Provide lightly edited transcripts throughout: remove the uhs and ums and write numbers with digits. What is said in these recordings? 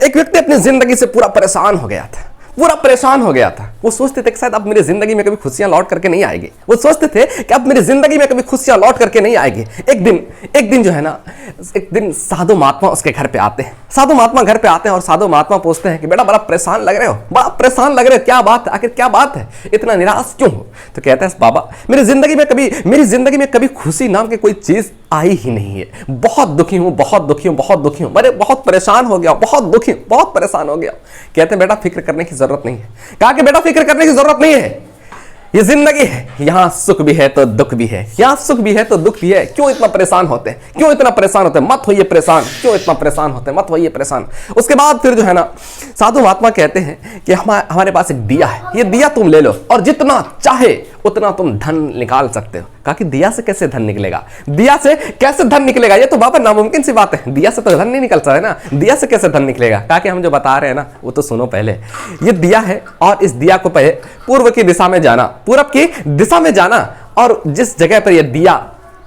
एक व्यक्ति अपनी जिंदगी से पूरा परेशान हो गया था, पूरा परेशान हो गया था। वो सोचते थे कि शायद अब मेरी जिंदगी में कभी खुशियां लौट करके नहीं आएगी। वो सोचते थे कि अब मेरी जिंदगी में कभी खुशियां लौट करके नहीं आएगी। एक दिन जो है ना, एक दिन साधु महात्मा उसके घर पे आते हैं। साधु महात्मा घर पे आते हैं और साधु महात्मा पूछते हैं कि बेटा बड़ा परेशान लग रहे हो, बड़ा परेशान लग रहे हो, क्या बात है, आखिर क्या बात है, इतना निराश क्यों हो? तो कहता है बाबा मेरी जिंदगी में कभी खुशी नाम की कोई चीज आई ही नहीं है। बहुत दुखी हूं, बहुत दुखी हूं, बहुत दुखी हूं, मैं बहुत परेशान हो गया, बहुत दुखी, बहुत परेशान हो गया। कहते हैं बेटा फिक्र करने की जरूरत नहीं है। कहा कि बेटा फिक्र करने की जरूरत नहीं है, ये जिंदगी है, यहां सुख भी है तो दुख भी है, यहां सुख भी है तो दुख भी है। क्यों इतना परेशान होते हैं, क्यों इतना परेशान होते हैं, मत होइए परेशान, क्यों इतना परेशान होते हैं, मत होइए परेशान। उसके बाद फिर जो है ना, साधु महात्मा कहते हैं कि हमारे पास एक दिया है, ये दिया तुम ले लो और जितना चाहे उतना तुम धन निकाल सकते हो। कहा कि दिया से कैसे धन निकलेगा, दिया से कैसे धन निकलेगा, ये तो बाबा नामुमकिन सी बात है, दिया से तो धन नहीं निकलता है ना, दिया से कैसे धन निकलेगा। कहा कि हम जो बता रहे हैं ना वो तो सुनो पहले। ये दिया है और इस दिया को पहले पूर्व की दिशा में जाना, पूरब की दिशा में जाना, और जिस जगह पर यह दिया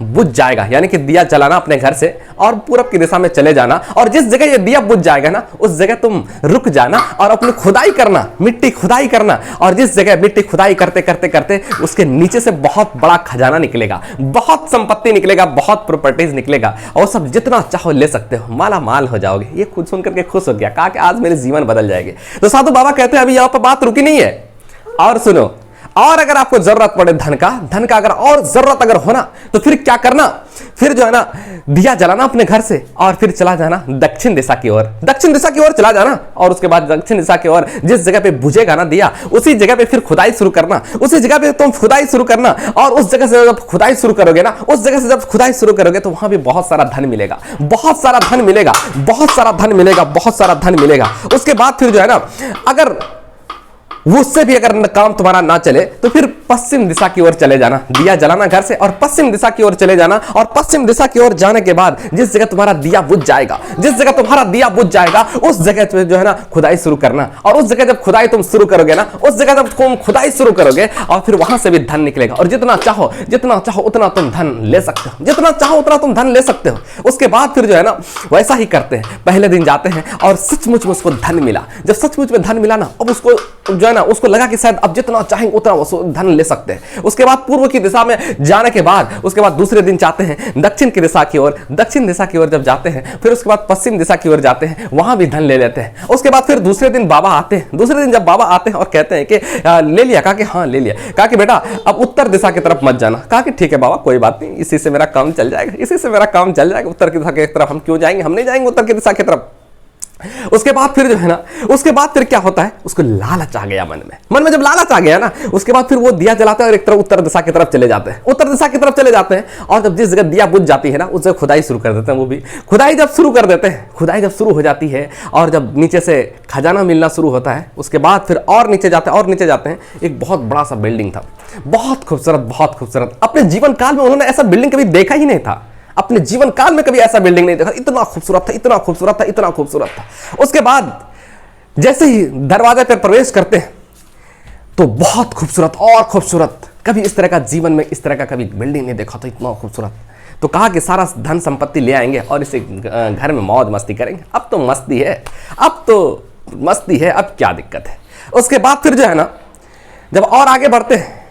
बुझ जाएगा, यानी कि दिया जलाना अपने घर से और पूरब की दिशा में चले जाना, और जिस जगह ये दिया बुझ जाएगा ना उस जगह तुम रुक जाना और अपनी खुदाई करना, मिट्टी खुदाई करना, और जिस जगह मिट्टी खुदाई करते करते करते उसके नीचे से बहुत बड़ा खजाना निकलेगा, बहुत संपत्ति निकलेगा, बहुत प्रॉपर्टीज निकलेगा, और सब जितना चाहो ले सकते हो, माला माल हो जाओगे। ये खुद सुनकर के खुश हो गया, कहा कि आज मेरे जीवन बदल जाएंगे। तो साधु बाबा कहते हैं अभी यहाँ पर बात रुकी नहीं है, और सुनो, और अगर आपको जरूरत पड़े धन का अगर और जरूरत अगर होना तो फिर क्या करना, फिर जो है ना दिया जलाना अपने घर से और फिर चला जाना दक्षिण दिशा की ओर, दक्षिण दिशा की ओर चला जाना, और उसके बाद दक्षिण दिशा की ओर जिस जगह पे बुझेगा ना दिया उसी जगह पे फिर खुदाई शुरू करना, उसी जगह पे तुम खुदाई शुरू करना, और उस जगह से जब खुदाई शुरू करोगे ना, उस जगह से जब खुदाई शुरू करोगे तो वहां भी बहुत सारा धन मिलेगा, बहुत सारा धन मिलेगा, बहुत सारा धन मिलेगा, बहुत सारा धन मिलेगा। उसके बाद फिर जो है ना, अगर उससे भी अगर काम तुम्हारा ना चले तो फिर पश्चिम दिशा की ओर चले जाना, दिया जलाना घर से और पश्चिम दिशा की ओर चले जाना, और पश्चिम दिशा की ओर जाने के बाद जिस जगह तुम्हारा दिया बुझ जाएगा, जिस जगह तुम्हारा दिया बुझ जाएगा उस जगह पे जो है ना खुदाई शुरू करना, और उस जगह जब खुदाई तुम शुरू करोगे ना, उस जगह जब तुम खुदाई शुरू करोगे और फिर वहां से भी धन निकलेगा, और जितना चाहो उतना तुम धन ले सकते हो, जितना चाहो उतना तुम धन ले सकते हो। उसके बाद फिर जो है ना वैसा ही करते हैं, पहले दिन जाते हैं और सचमुच में उसको धन मिला। जब सचमुच में धन मिला ना, अब उसको जो है ना उसको लगा कि शायद अब जितना चाहेंगे उतना धन ले सकते हैं। उसके बाद पूर्व की दिशा में जाने के बाद उसके बाद दूसरे दिन जाते हैं दक्षिण की दिशा की ओर, दक्षिण दिशा की ओर जब जाते हैं फिर उसके बाद पश्चिम दिशा की ओर जाते हैं, वहां भी धन ले लेते हैं। उसके बाद फिर दूसरे दिन बाबा आते हैं, दूसरे दिन जब बाबा आते हैं और कहते हैं कि ले लिया, कहा कि हाँ ले लिया, कहा कि बेटा अब उत्तर दिशा की तरफ मत जाना, कहा कि ठीक है बाबा कोई बात नहीं, इसी से मेरा काम चल जाएगा, इसी से मेरा काम चल जाएगा, उत्तर की दिशा की तरफ हम क्यों जाएंगे, हम नहीं जाएंगे उत्तर की दिशा की तरफ। उसके बाद फिर जो है ना, उसके बाद फिर क्या होता है, उसको लालच आ गया मन में जब लालच आ गया ना, उसके बाद फिर वो दिया जलाते हैं और एक तरफ उत्तर दिशा की तरफ चले जाते हैं, उत्तर दिशा की तरफ चले जाते हैं, और जब जिस जगह दिया बुझ जाती है ना उस जगह खुदाई शुरू कर देते हैं। वो भी खुदाई जब शुरू कर देते हैं, खुदाई जब शुरू हो जाती है और जब नीचे से खजाना मिलना शुरू होता है, उसके बाद फिर और नीचे जाते हैं, एक बहुत बड़ा सा बिल्डिंग था, बहुत खूबसूरत। अपने जीवन काल में उन्होंने ऐसा बिल्डिंग कभी देखा ही नहीं था, अपने जीवन काल में कभी ऐसा बिल्डिंग नहीं देखा, इतना खूबसूरत था। उसके बाद जैसे ही दरवाजे पर प्रवेश करते हैं तो बहुत खूबसूरत, कभी इस तरह का जीवन में इस तरह का कभी बिल्डिंग नहीं देखा था, इतना खूबसूरत। तो कहा कि सारा धन संपत्ति ले आएंगे और इसे घर में मौज मस्ती करेंगे, अब तो मस्ती है, अब क्या दिक्कत है। उसके बाद फिर जो है ना जब और आगे बढ़ते हैं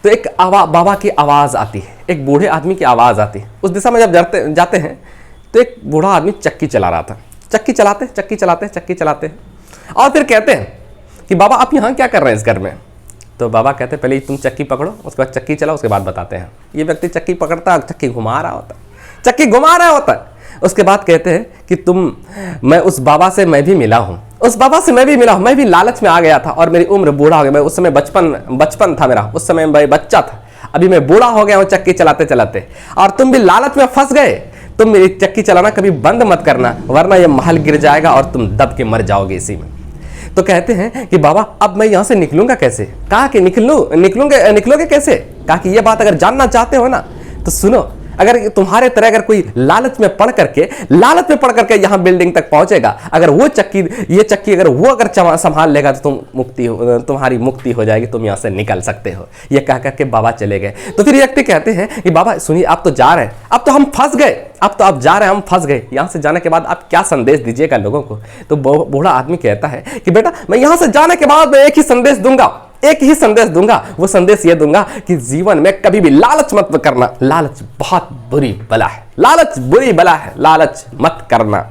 तो एक बाबा की आवाज़ आती है, एक बूढ़े आदमी की आवाज़ आती है। उस दिशा में जब जाते हैं तो एक बूढ़ा आदमी चक्की चला रहा था, चक्की चलाते और फिर कहते हैं कि बाबा आप यहाँ क्या कर रहे हैं इस घर में। तो बाबा कहते हैं पहले तुम चक्की पकड़ो, उसके बाद चक्की चलाओ, उसके बाद बताते हैं। ये व्यक्ति चक्की पकड़ता है, चक्की घुमा रहा होता है। उसके बाद कहते हैं कि मैं उस बाबा से मैं भी मिला हूँ, मैं भी लालच में आ गया था और मेरी उम्र बूढ़ा हो गया। मैं उस समय बचपन था मेरा, उस समय मैं बच्चा था, अभी मैं बूढ़ा हो गया हूँ चक्की चलाते, और तुम भी लालच में फंस गए। तुम मेरी चक्की चलाना कभी बंद मत करना, वरना यह महल गिर जाएगा और तुम दब के मर जाओगे इसी में। तो कहते हैं कि बाबा अब मैं यहाँ से निकलूंगा कैसे। कहा कि निकलोगे कैसे। कहा कि यह बात अगर जानना चाहते हो ना तो सुनो, अगर तुम्हारे तरह अगर कोई लालच में पड़ करके यहाँ बिल्डिंग तक पहुंचेगा, अगर वो चक्की, ये चक्की अगर वो अगर संभाल लेगा तो तुम्हारी मुक्ति हो जाएगी, तुम यहाँ से निकल सकते हो। ये कह करके बाबा चले गए। तो फिर व्यक्ति कहते हैं कि बाबा सुनिए, आप तो जा रहे हैं, अब तो हम फंस गए, अब तो आप जा रहे हैं, हम फंस गए, यहाँ से जाने के बाद आप क्या संदेश दीजिएगा लोगों को? तो बूढ़ा आदमी कहता है कि बेटा मैं यहाँ से जाने के बाद एक ही संदेश दूंगा, वो संदेश ये दूंगा कि जीवन में कभी भी लालच मत करना, लालच बहुत बुरी बला है, लालच बुरी बला है, लालच मत करना।